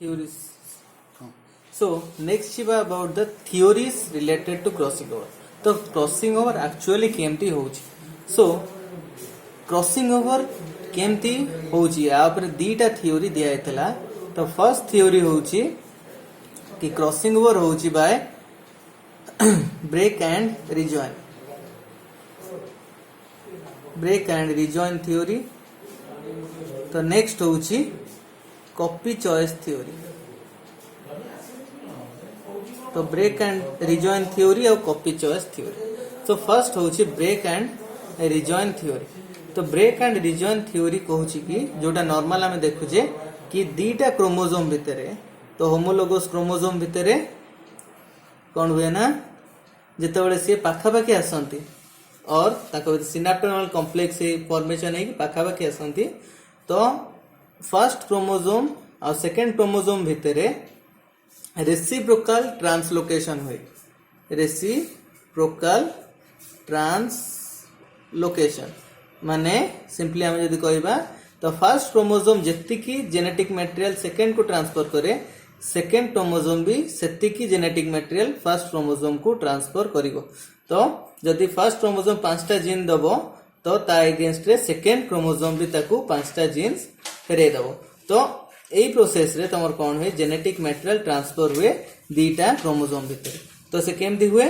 theories. So next is about the theories related to crossing over. तो crossing over actually केमती होची. So crossing over केमती होची या पर दीटा theory दिया इतला. तो first theory होची कि crossing over होची by break and rejoin. Break and rejoin theory. तो next होची copy choice theory. तो ब्रेक एंड रिजॉइन थ्योरी और कॉपी चॉइस थ्योरी. तो फर्स्ट होची ब्रेक एंड रिजॉइन थ्योरी. तो ब्रेक एंड रिजॉइन थ्योरी कहूची कि जोटा नॉर्मल आमे देखुजे कि दीटा क्रोमोसोम भितरे तो होमोलोगस क्रोमोसोम भितरे कोन हुए ना जेतेबेले से पाखापाखी आसंती और ताको सिनाप्टोनल कॉम्प्लेक्स फॉर्मेशन है कि पाखापाखी आसंती तो फर्स्ट क्रोमोसोम और सेकंड क्रोमोसोम भितरे रेसिप्रोकल ट्रांसलोकेशन हुए. रेसिप्रोकल ट्रांसलोकेशन माने सिंपली आमे जदि कहबा तो फर्स्ट क्रोमोसोम जेतिकी जेनेटिक मटेरियल सेकंड को ट्रांसफर करे सेकंड क्रोमोसोम भी सेतिकी जेनेटिक मटेरियल फर्स्ट क्रोमोसोम को ट्रांसफर करिवो. तो जदि फर्स्ट क्रोमोसोम 5टा जीन दबो तो ता अगेंस्ट रे सेकंड क्रोमोसोम भी ताकू 5टा जीन्स फेरे दबो. तो एई प्रोसेस रे तमर कोन हुए जेनेटिक मटेरियल ट्रांसफर हुए दीटा क्रोमोसोम भितर. तो से केमती हुए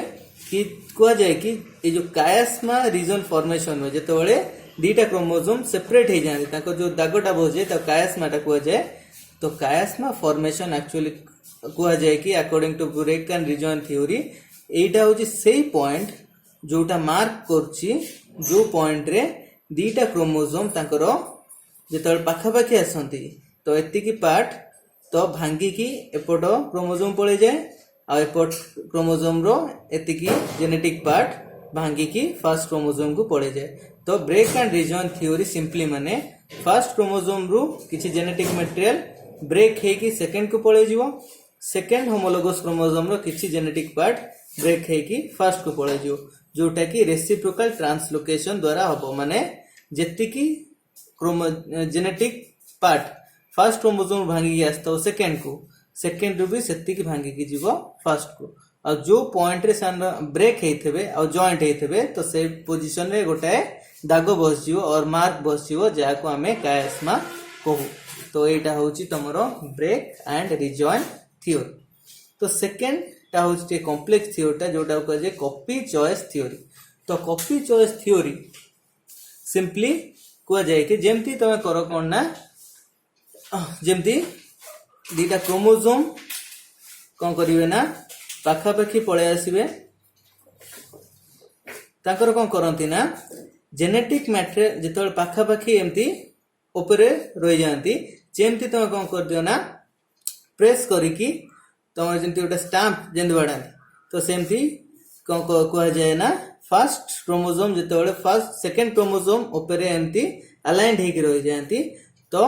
कि कुआ जाए कि ए जो कायस्मा रीजन फॉर्मेशन हुए जेतेबेले दीटा क्रोमोसोम सेपरेट हे जाने ताको जो दागोटा बोझे तो कायस्माटा कुआ जाए. तो कायस्मा फॉर्मेशन एक्चुअली कुआ जाए कि according to break and rejoin theory एटा होची सेही पॉइंट जोटा मार्क करची जो पॉइंट रे दीटा क्रोमोसोम ताकरो जेतेबेले पाखापाखी आसंती तो एतिकी पार्ट तो भांगी की एपट क्रोमोसोम पड़े जाए और एपट क्रोमोसोम रो एतिकी जेनेटिक पार्ट भांगी की फर्स्ट क्रोमोसोम को पड़े जाए. तो break and rejoin theory simply माने फर्स्ट क्रोमोसोम रू किसी जेनेटिक मटेरियल ब्रेक है कि सेकंड को पड़े जीवो सेकंड होमोलोगस क्रोमोसोम रो किसी जेनेटिक पार्ट ब्रेक है कि फर्स्ट को पड़े जीवो जोटा कि रेसिप्रोकल ट्रांसलोकेशन द्वारा हबो. माने जेतिकी जेनेटिक पार्ट फर्स्ट क्रोमोसोम भांगी आसता सेकंड को सेकंड रू भी सेति की भांगी की जीवो फर्स्ट को और जो पॉइंट रे सान ब्रेक हेथबे और जॉइंट हेथबे तो से पोजीशन रे गोटे दागो बस जीवो और मार्क बस जीवो जाको हमें कायस्मा कहू. तो एटा होची तमरो ब्रेक एंड रिजॉइन थ्योरी. तो सेकंड ता होची कॉम्प्लेक्स थ्योरीटा जोटा को जे कॉपी चॉइस थ्योरी. तो कॉपी चॉइस थ्योरी सिंपली को जाए कि जेमती तमे करो कोन ना जेमती दीटा क्रोमोसोम कौन करिवे ना पाखापाखी पळे आसीबे ताकर कौन करंती ना जेनेटिक मैटेरियल जेतबेले पाखापाखी एमती ऊपरे रहि जांती जेमती तमे कौन कर दियो ना प्रेस करिकी तमे जेमती गोटे स्टैंप जेंद बाडांती तो सेमती कौन कह जाए ना फर्स्ट क्रोमोसोम जेतबेले फर्स्ट सेकंड क्रोमोसोम ऊपरे एमती अलाइंड हेकी रहि जांती तो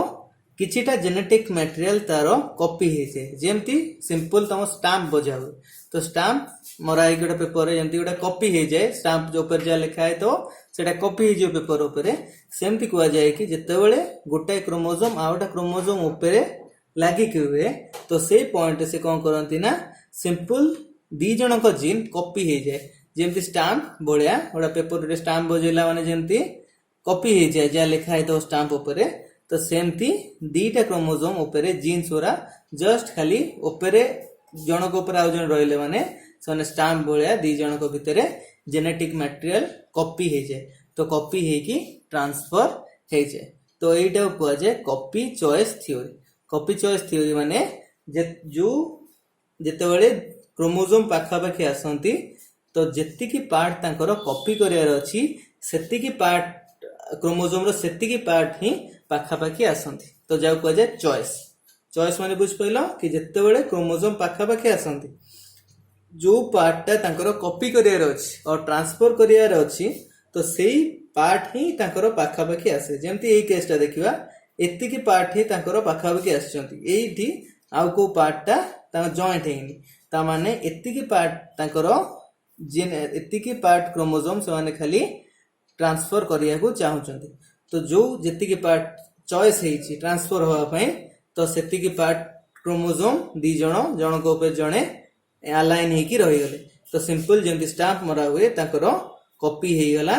किछिटा जेनेटिक मटेरियल तारो कॉपी हेसे जेमती सिंपल तम स्टैंप बजा हुए. तो स्टैंप मराई गोटे पेपर रे जेमती गोटे कॉपी हे जाए स्टैंप जो ऊपर जा लिखा है तो सेटा कॉपी हे जो पेपर ऊपर सेमती कुआ जाए कि जेतेबेले गोटे क्रोमोसोम आ गोटे क्रोमोसोम ऊपर लागि कि हुए तो से पॉइंट से कोन करंती ना सिंपल दी जनक जीन कॉपी हे जाए जेमती स्टैंप बळिया गोटे पेपर रे स्टैंप बजेला माने जेमती कॉपी हे जाए जा लिखा है तो स्टैंप ऊपर तो सेमती दीटा क्रोमोसोम ऊपरे जीन्स होरा जस्ट खाली ऊपरे जनक ऊपर आ जन रहले माने सने स्टैंप बोलिया दी जनक भितरे जेनेटिक मटेरियल कॉपी हे जाए. तो कॉपी हे कि ट्रांसफर हे जाए. तो एटा को जाए copy choice theory. Copy choice theory माने जो जेतेबेले क्रोमोसोम पाखापाखी आसंती तो जेतिकी पार्ट तांकर कॉपी करियार अछि सेतिकी पार्ट क्रोमोसोम रो सेतिकी पार्ट ही पाखापाखी आसंती तो जाऊ कह जाए चॉइस. चॉइस माने बुझ पइलो कि जेतेबेले क्रोमोसोम पाखापाखी आसंती जो पार्टटा तांकर कॉपी करियार अछि और ट्रांसफर करियार अछि तो सेही पार्ट ही तांकर पाखापाखी आसे. जेमती एई केसटा देखिबा एतिकी पार्ट ही तांकर पाखापाखी आछंती एइठी आउ को पार्टटा ता जॉइंट हेनी ता माने एतिकी पार्ट तांकर जिन एतिकी पार्ट क्रोमोसोम से माने खाली ट्रांसफर करिया को चाहुचंती. तो जो जेतिकी पार्ट चॉइस हेची ट्रांसफर होवा पई तो सेतिकी पार्ट क्रोमोजोम दी जण जनक ऊपर जणे अलाइन हेकी रही गले तो सिंपल जेमती स्टाम्प मरा हुए ताकर कॉपी हे गला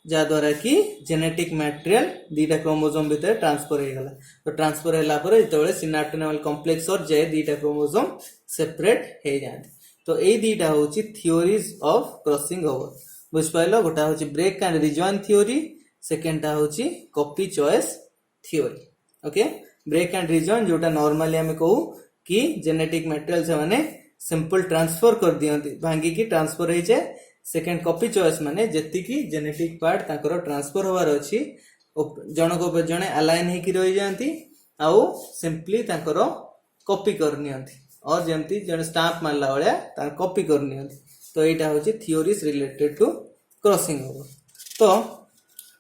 जा द्वारा कि जेनेटिक मटेरियल दीटा क्रोमोजोम भीतर ट्रांसफर हो गला तो ट्रांसफर हैला पर जेतेबेले सिनाप्टोनेमल कॉम्प्लेक्स और जाए दीटा क्रोमोजोम सेपरेट हे जाते तो ए दीटा होची थियोरीज ऑफ क्रॉसिंग ओवर बुझ पाइलो गोटा होची break and rejoin theory second टा होची copy choice theory okay break and rejoin जोटा नॉर्मली हमें कहू कि जेनेटिक मटेरियल से माने सिंपल ट्रांसफर कर दियंती भांगी की ट्रांसफर हो जाए सेकंड कॉपी चॉइस माने जति की जेनेटिक पार्ट ताकर ट्रांसफर होवार अछि जनक ऊपर जणे अलाइन हेकी रही जांती आउ सिंपली ताकर कॉपी कर नियंती और जेमती जणे स्टाम्प मारला वाला ता कॉपी कर नियंती तो एटा होची theories related to crossing over तो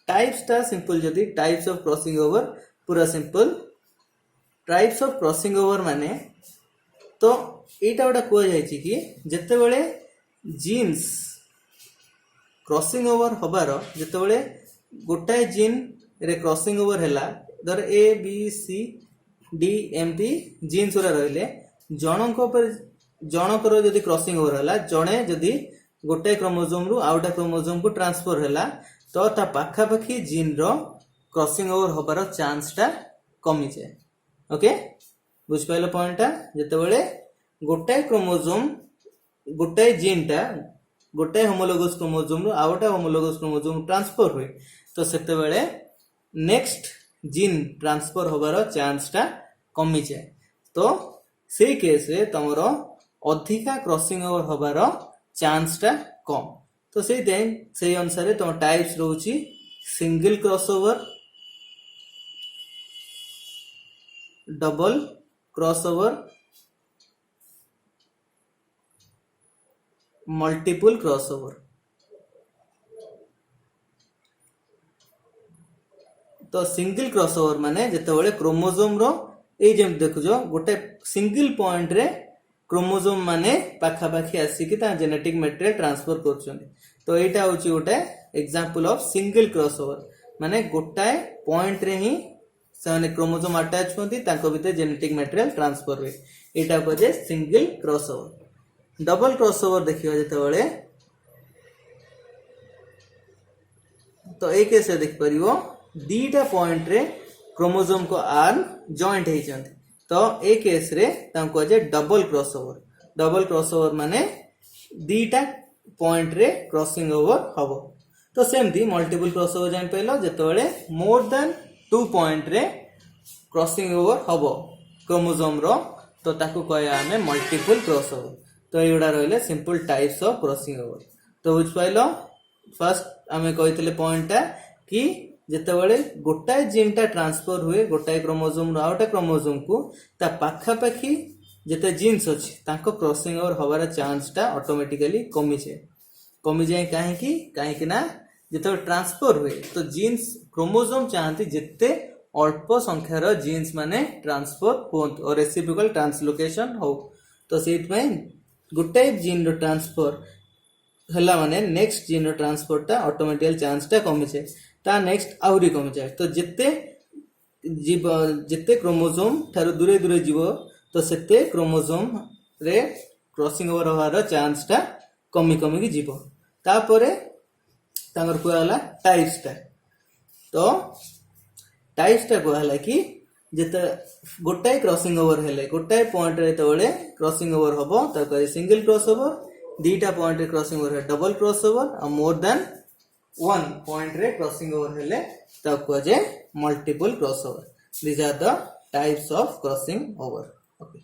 टाइप्स ता सिंपल जदी टाइप्स ऑफ क्रॉसिंग ओवर पूरा simple types of crossing over माने तो एटा गोटा कह जाय कि जते बेले जीन्स क्रॉसिंग ओवर हबार जते बेले गोटाए जीन रे क्रॉसिंग ओवर हैला धर ए बी सी डी एमती जीन्स उरा रहले जनकर जदि क्रॉसिंग ओवर हैला जणे जदि गोटाए क्रोमोजोम रु आउटा क्रोमोजोम को ट्रांसफर हैला तो ता पाखा पाखी जीन रो क्रॉसिंग ओवर हबार चांस टा कमी जाए ओके बुझ पाइलो पॉइंट जते बेले गोटाए क्रोमोजोम गोटाए जीन टा गोटाए होमोलोगस क्रोमोजोम रु आउटा होमोलोगस क्रोमोजोम ट्रांसफर हुए तो सेते बेले नेक्स्ट जीन ट्रांसफर होबार चांस टा कमी जाए तो से केस रे तमरो अधिका क्रॉसिंग ओवर होबार चांस टा कम तो से अनुसार तुम टाइप्स रोची single crossover double crossover multiple crossover तो सिंगल क्रॉसओवर माने जेतेबेले क्रोमोजोम रो ए जेम देखुजो गोटे सिंगल पॉइंट रे क्रोमोजोम माने पाखा पाखी आसी कि ता जेनेटिक मटेरियल ट्रांसफर करछन तो एटा होची गोटे एग्जांपल ऑफ सिंगल क्रॉसओवर माने गोटाए पॉइंट रे ही से क्रोमोजोम अटैच होती ताको भीतर जेनेटिक मटेरियल ट्रांसफर हुए एटा कहे सिंगल क्रॉसओवर डबल क्रॉसओवर देखियो जेतेबेले तो ए केसे देख परिवो दीटा पॉइंट रे क्रोमोजोम को आर्म जॉइंट हे जंती तो ए केस रे ताको कहे डबल क्रॉसओवर माने दीटा पॉइंट रे क्रॉसिंग ओवर हबो तो सेमती मल्टीपल क्रॉसओवर जान पइलो जेतेबेले मोर देन 2 पॉइंट रे क्रॉसिंग ओवर हबो क्रोमोजोम रो तो ताको कहे आमे मल्टीपल क्रॉसओवर तो एगुडा रहले simple types of crossing over तो बुझ पाइलो फर्स्ट आमे कहितले पॉइंट कि जेतेबेले गोटाए जीन टा ट्रांसफर हुए गोटाए क्रोमोजोम रो आउटा क्रोमोजोम को ता पाखा पाखी जेते जीन्स अछि ताको क्रॉसिंग ओवर होबार चांस टा ऑटोमेटिकली कमी जाए काहे कि ना जेते ट्रांसफर हुए तो जीन्स क्रोमोजोम चाहती जेते अल्प संख्यार जीन्स माने ट्रांसफर होत और रेसिप्रोकल ट्रांसलोकेशन हो तो सेत में गोटाए जीन रो ट्रांसफर हला माने नेक्स्ट जीन रो ट्रांसफर टा ऑटोमेटिकली चांस टा कमी जाए ता नेक्स्ट आउरी कमी जाए तो जेते क्रोमोजोम थारो दूरे दूरे जीवो तो सेते क्रोमोजोम रे क्रॉसिंग ओवर होवार चांस टा कमी की जीवो तापरे तांगर कोला टाइप्स टा तो टाइप्स टा कोला कि जेते गोटाए क्रॉसिंग ओवर हेले गोटाए पॉइंट रे तळे क्रॉसिंग ओवर हबो त कहि सिंगल क्रॉसओवर दीटा पॉइंट रे क्रॉसिंग ओवर है डबल क्रॉसओवर और मोर देन 1 पॉइंट रे क्रॉसिंग ओवर हेले त कहे multiple crossover these are the types of crossing over okay